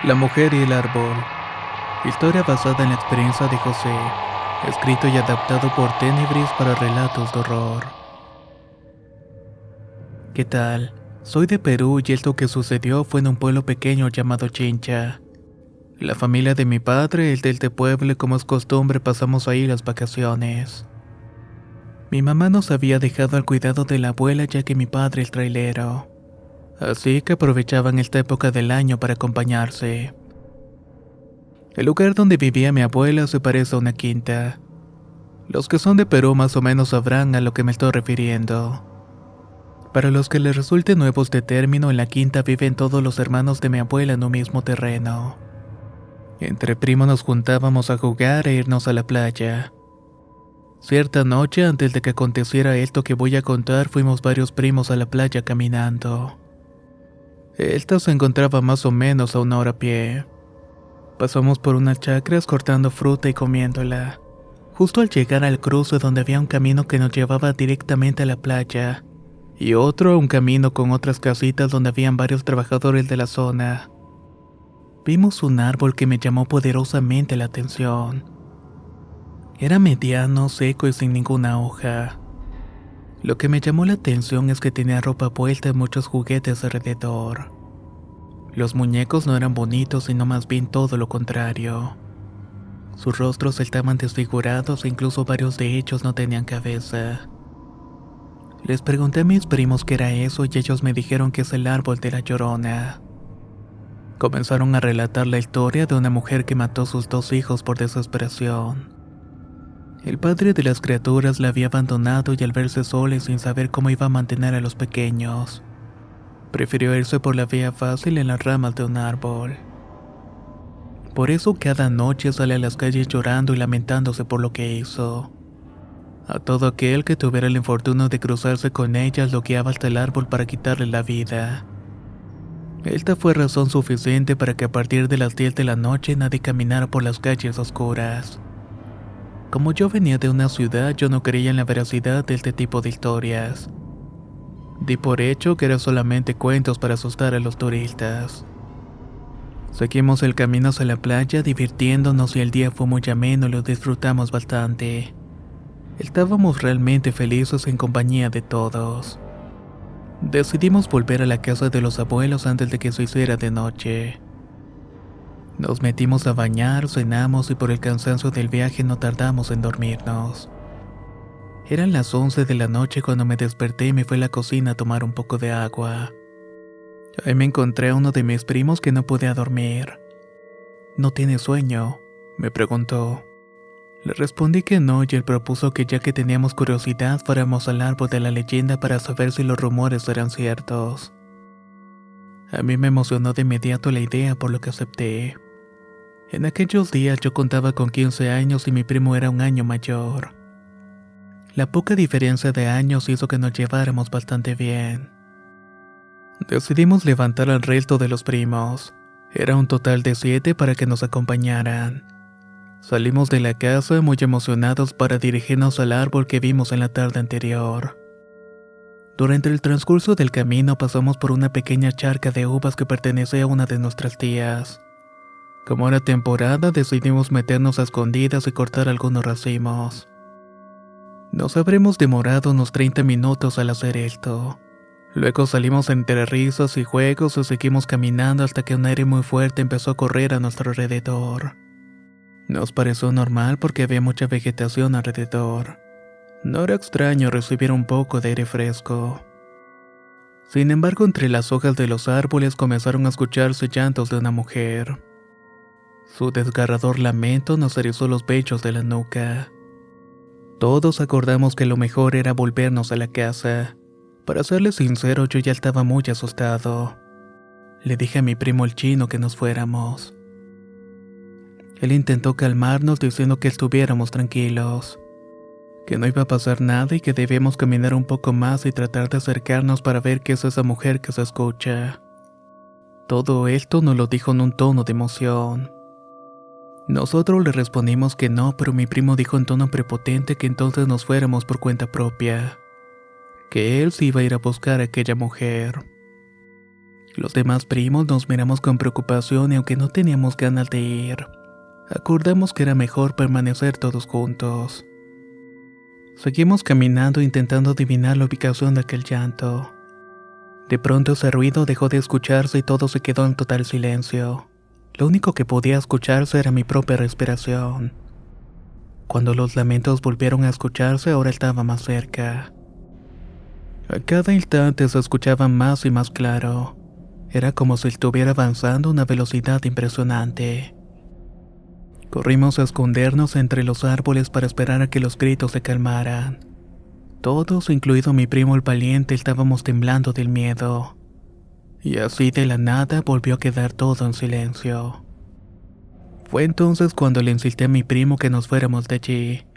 La mujer y el árbol. Historia basada en la experiencia de José. Escrito y adaptado por Tenebris para relatos de horror. ¿Qué tal? Soy de Perú y esto que sucedió fue en un pueblo pequeño llamado Chincha. La familia de mi padre, el del pueblo y como es costumbre pasamos ahí las vacaciones. Mi mamá nos había dejado al cuidado de la abuela ya que mi padre es trailero. Así que aprovechaban esta época del año para acompañarse. El lugar donde vivía mi abuela se parece a una quinta. Los que son de Perú más o menos sabrán a lo que me estoy refiriendo. Para los que les resulte nuevo este término, en la quinta viven todos los hermanos de mi abuela en un mismo terreno. Entre primos nos juntábamos a jugar e irnos a la playa. Cierta noche, antes de que aconteciera esto que voy a contar, fuimos varios primos a la playa caminando. Esta se encontraba más o menos a 1 hora a pie. Pasamos por unas chacras cortando fruta y comiéndola. Justo al llegar al cruce donde había un camino que nos llevaba directamente a la playa, y otro a un camino con otras casitas donde habían varios trabajadores de la zona. Vimos un árbol que me llamó poderosamente la atención. Era mediano, seco y sin ninguna hoja. Lo que me llamó la atención es que tenía ropa puesta y muchos juguetes alrededor. Los muñecos no eran bonitos, sino más bien todo lo contrario. Sus rostros estaban desfigurados e incluso varios de ellos no tenían cabeza. Les pregunté a mis primos qué era eso y ellos me dijeron que es el árbol de la Llorona. Comenzaron a relatar la historia de una mujer que mató a sus 2 hijos por desesperación. El padre de las criaturas la había abandonado y al verse sola y sin saber cómo iba a mantener a los pequeños, prefirió irse por la vía fácil en las ramas de un árbol. Por eso cada noche sale a las calles llorando y lamentándose por lo que hizo. A todo aquel que tuviera el infortunio de cruzarse con ella lo guiaba hasta el árbol para quitarle la vida. Esta fue razón suficiente para que a partir de las 10 de la noche nadie caminara por las calles oscuras. Como yo venía de una ciudad, yo no creía en la veracidad de este tipo de historias. Di por hecho que eran solamente cuentos para asustar a los turistas. Seguimos el camino hacia la playa divirtiéndonos y el día fue muy ameno y lo disfrutamos bastante. Estábamos realmente felices en compañía de todos. Decidimos volver a la casa de los abuelos antes de que se hiciera de noche. Nos metimos a bañar, cenamos y por el cansancio del viaje no tardamos en dormirnos. Eran las 11 de la noche cuando me desperté y me fui a la cocina a tomar un poco de agua. Ahí me encontré a uno de mis primos que no podía dormir. ¿No tiene sueño?, me preguntó. Le respondí que no y él propuso que ya que teníamos curiosidad fuéramos al árbol de la leyenda para saber si los rumores eran ciertos. A mí me emocionó de inmediato la idea por lo que acepté. En aquellos días yo contaba con 15 años y mi primo era un año mayor. La poca diferencia de años hizo que nos lleváramos bastante bien. Decidimos levantar al resto de los primos. Era un total de 7 para que nos acompañaran. Salimos de la casa muy emocionados para dirigirnos al árbol que vimos en la tarde anterior. Durante el transcurso del camino pasamos por una pequeña charca de uvas que pertenecía a una de nuestras tías. Como era temporada, decidimos meternos a escondidas y cortar algunos racimos. Nos habremos demorado unos 30 minutos al hacer esto. Luego salimos entre risas y juegos y seguimos caminando hasta que un aire muy fuerte empezó a correr a nuestro alrededor. Nos pareció normal porque había mucha vegetación alrededor. No era extraño recibir un poco de aire fresco. Sin embargo, entre las hojas de los árboles comenzaron a escucharse llantos de una mujer. Su desgarrador lamento nos erizó los pechos de la nuca. Todos acordamos que lo mejor era volvernos a la casa. Para serle sincero, yo ya estaba muy asustado. Le dije a mi primo el chino que nos fuéramos. Él intentó calmarnos diciendo que estuviéramos tranquilos, que no iba a pasar nada y que debíamos caminar un poco más y tratar de acercarnos para ver qué es esa mujer que se escucha. Todo esto nos lo dijo en un tono de emoción. Nosotros le respondimos que no, pero mi primo dijo en tono prepotente que entonces nos fuéramos por cuenta propia, que él sí iba a ir a buscar a aquella mujer. Los demás primos nos miramos con preocupación y aunque no teníamos ganas de ir, acordamos que era mejor permanecer todos juntos. Seguimos caminando intentando adivinar la ubicación de aquel llanto. De pronto ese ruido dejó de escucharse y todo se quedó en total silencio. Lo único que podía escucharse era mi propia respiración. Cuando los lamentos volvieron a escucharse, ahora estaba más cerca. A cada instante se escuchaba más y más claro. Era como si estuviera avanzando a una velocidad impresionante. Corrimos a escondernos entre los árboles para esperar a que los gritos se calmaran. Todos, incluido mi primo el valiente, estábamos temblando del miedo. Y así de la nada volvió a quedar todo en silencio. Fue entonces cuando le insistí a mi primo que nos fuéramos de allí.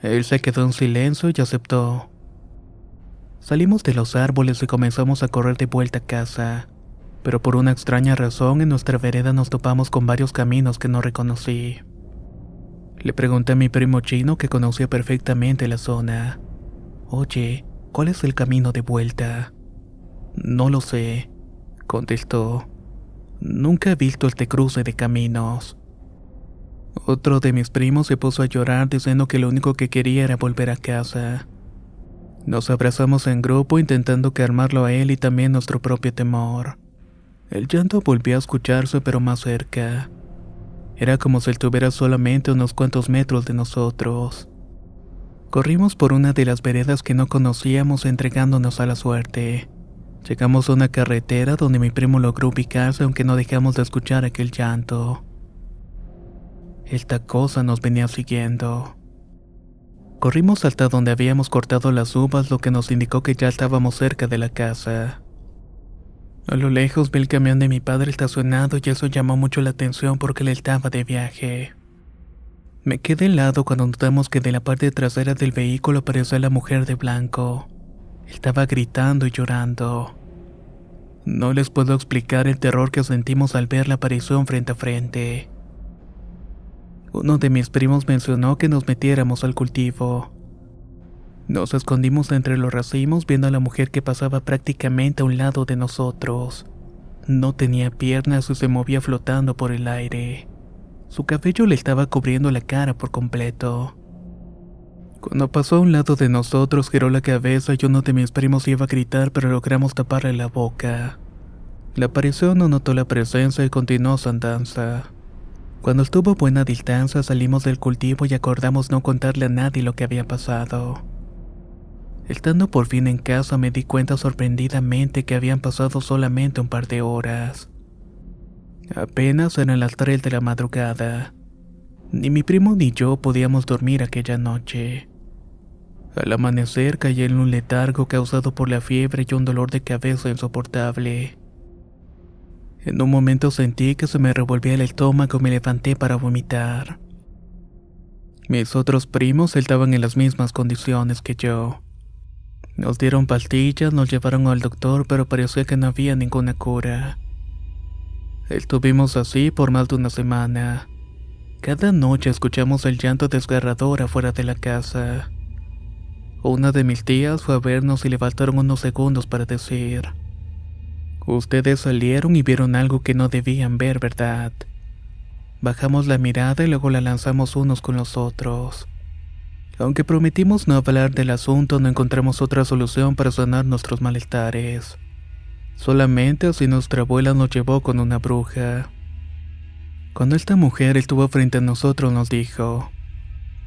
Él se quedó en silencio y aceptó. Salimos de los árboles y comenzamos a correr de vuelta a casa. Pero por una extraña razón en nuestra vereda nos topamos con varios caminos que no reconocí. Le pregunté a mi primo chino, que conocía perfectamente la zona. «Oye, ¿cuál es el camino de vuelta?» «No lo sé», contestó. «Nunca he visto este cruce de caminos». Otro de mis primos se puso a llorar diciendo que lo único que quería era volver a casa. Nos abrazamos en grupo intentando calmarlo a él y también nuestro propio temor. El llanto volvió a escucharse pero más cerca. Era como si estuviera solamente a unos cuantos metros de nosotros. Corrimos por una de las veredas que no conocíamos entregándonos a la suerte. Llegamos a una carretera donde mi primo logró ubicarse aunque no dejamos de escuchar aquel llanto. Esta cosa nos venía siguiendo. Corrimos hasta donde habíamos cortado las uvas, lo que nos indicó que ya estábamos cerca de la casa. A lo lejos vi el camión de mi padre estacionado y eso llamó mucho la atención porque él estaba de viaje. Me quedé helado cuando notamos que de la parte trasera del vehículo apareció la mujer de blanco. Estaba gritando y llorando. No les puedo explicar el terror que sentimos al ver la aparición frente a frente. Uno de mis primos mencionó que nos metiéramos al cultivo. Nos escondimos entre los racimos viendo a la mujer que pasaba prácticamente a un lado de nosotros. No tenía piernas y se movía flotando por el aire. Su cabello le estaba cubriendo la cara por completo. Cuando pasó a un lado de nosotros, giró la cabeza y uno de mis primos iba a gritar, pero logramos taparle la boca. La aparición no notó la presencia y continuó su andanza. Cuando estuvo a buena distancia, salimos del cultivo y acordamos no contarle a nadie lo que había pasado. Estando por fin en casa, me di cuenta sorprendidamente que habían pasado solamente un par de horas. Apenas eran las 3 de la madrugada. Ni mi primo ni yo podíamos dormir aquella noche. Al amanecer caí en un letargo causado por la fiebre y un dolor de cabeza insoportable. En un momento sentí que se me revolvía el estómago y me levanté para vomitar. Mis otros primos estaban en las mismas condiciones que yo. Nos dieron pastillas, nos llevaron al doctor, pero parecía que no había ninguna cura. Estuvimos así por más de una semana. Cada noche escuchamos el llanto desgarrador afuera de la casa. Una de mis tías fue a vernos y le faltaron unos segundos para decir: «Ustedes salieron y vieron algo que no debían ver, ¿verdad?». Bajamos la mirada y luego la lanzamos unos con los otros. Aunque prometimos no hablar del asunto, no encontramos otra solución para sanar nuestros malestares. Solamente así nuestra abuela nos llevó con una bruja. Cuando esta mujer estuvo frente a nosotros nos dijo: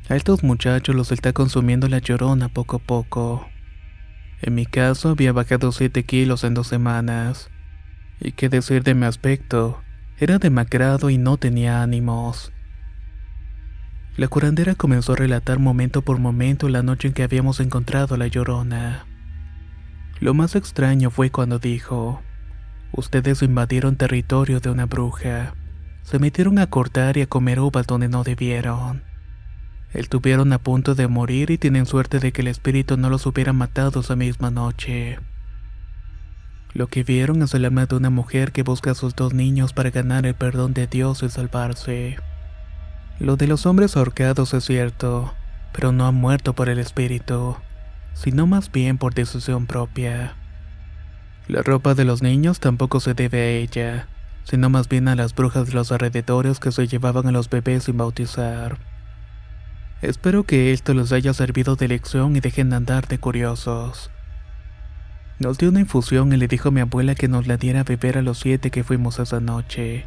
«A estos muchachos los está consumiendo la llorona poco a poco». En mi caso había bajado 7 kilos en 2 semanas. Y qué decir de mi aspecto, era demacrado y no tenía ánimos. La curandera comenzó a relatar momento por momento la noche en que habíamos encontrado a la llorona. Lo más extraño fue cuando dijo: «Ustedes invadieron territorio de una bruja. Se metieron a cortar y a comer uvas donde no debieron. Estuvieron a punto de morir y tienen suerte de que el espíritu no los hubiera matado esa misma noche. Lo que vieron es el alma de una mujer que busca a sus 2 niños para ganar el perdón de Dios y salvarse. Lo de los hombres ahorcados es cierto, pero no han muerto por el espíritu, sino más bien por decisión propia. La ropa de los niños tampoco se debe a ella, sino más bien a las brujas de los alrededores que se llevaban a los bebés sin bautizar. Espero que esto les haya servido de lección y dejen de andar de curiosos. Nos dio una infusión y le dijo a mi abuela que nos la diera a beber a los 7 que fuimos esa noche,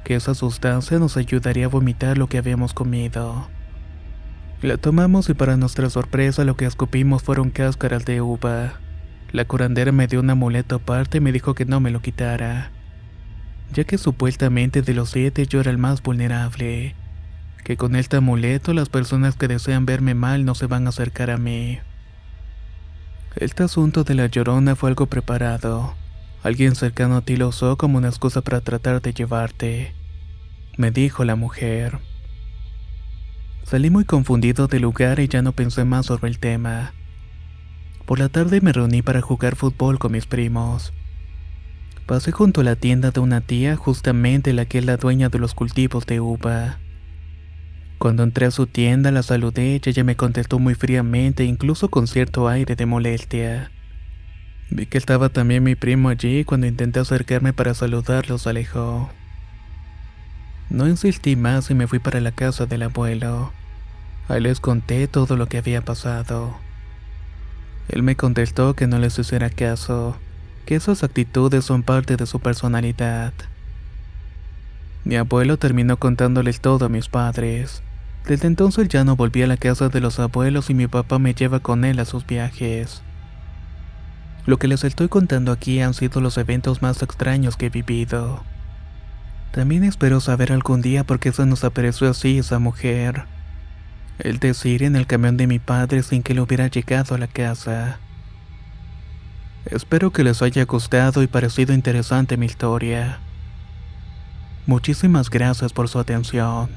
que esa sustancia nos ayudaría a vomitar lo que habíamos comido. La tomamos y para nuestra sorpresa lo que escupimos fueron cáscaras de uva. La curandera me dio un amuleto aparte y me dijo que no me lo quitara, ya que supuestamente de los 7 yo era el más vulnerable, que con este amuleto las personas que desean verme mal no se van a acercar a mí. Este asunto de la Llorona fue algo preparado. Alguien cercano a ti lo usó como una excusa para tratar de llevarte, me dijo la mujer. Salí muy confundido del lugar y ya no pensé más sobre el tema. Por la tarde me reuní para jugar fútbol con mis primos. Pasé junto a la tienda de una tía, justamente la que es la dueña de los cultivos de uva. Cuando entré a su tienda la saludé y ella me contestó muy fríamente, incluso con cierto aire de molestia. Vi que estaba también mi primo allí y cuando intenté acercarme para saludarlo se alejó. No insistí más y me fui para la casa del abuelo. Ahí les conté todo lo que había pasado. Él me contestó que no les hiciera caso, que esas actitudes son parte de su personalidad. Mi abuelo terminó contándoles todo a mis padres. Desde entonces ya no volví a la casa de los abuelos y mi papá me lleva con él a sus viajes. Lo que les estoy contando aquí han sido los eventos más extraños que he vivido. También espero saber algún día por qué se nos apareció así esa mujer. El decir en el camión de mi padre sin que le hubiera llegado a la casa. Espero que les haya gustado y parecido interesante mi historia. Muchísimas gracias por su atención.